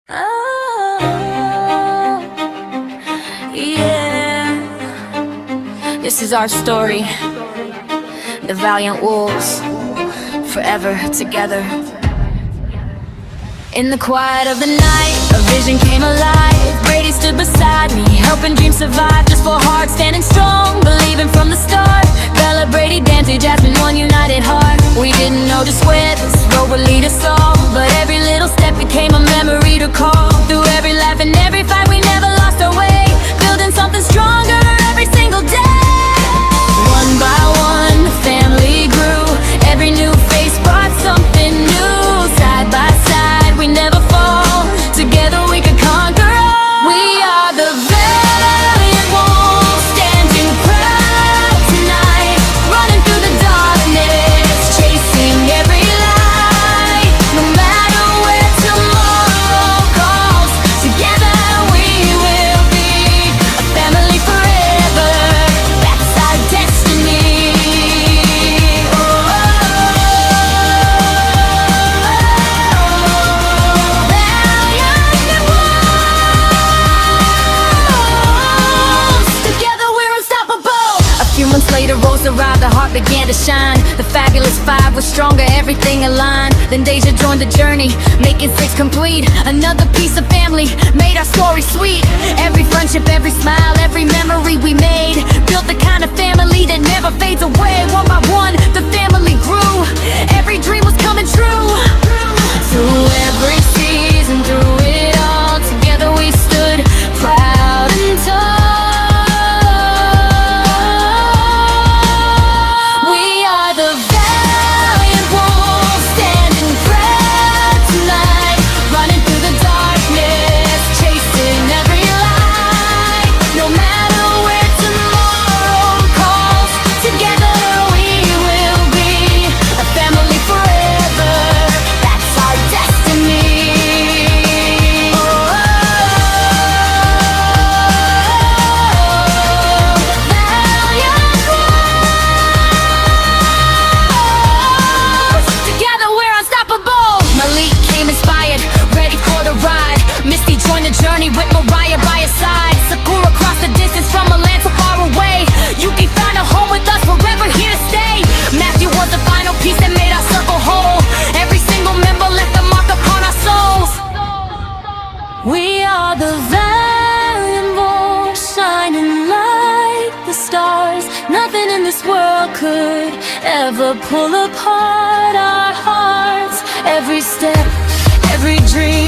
Oh, yeah. This is our story. The Valiant Wolves, forever together. In the quiet of the night, a vision came alive. Brady stood beside me, helping dreams survive. Just for hearts standing strong, believing from the start. Bella, Brady, Dante, Jasmine, one united heart. We didn't know just where this road would lead us all, but every little step became a memory to call. Through every laugh and every fight, we never lost our way, building something stronger every single day. One by one, the family grew. Every new face brought something new. Side by side, we never fall. Together we could conquer all. We are the valiant wolves, standing proud tonight, running through the darkness, chasing every light. No matter where tomorrow calls, together we will be a family forever. That's our destiny. A few months later, Rose arrived, the heart began to shine. The fabulous five was stronger, everything aligned. Then Deja joined the journey, making six complete. Another piece of family made our story sweet. Every friendship, every smile, every memory we made built the kind of family that never fades away. One by one, the family grew. Every dream was coming true. Through every season, through it all, together we stood proud and tall. Journey with Mariah by his side. Sakura crossed the distance from a land so far away. Yuki found a home with us, forever here to stay. Matthew was the final piece that made our circle whole. Every single member left a mark upon our souls. We are the valiant wolves, shining like the stars. Nothing in this world could ever pull apart our hearts. Every step, every dream,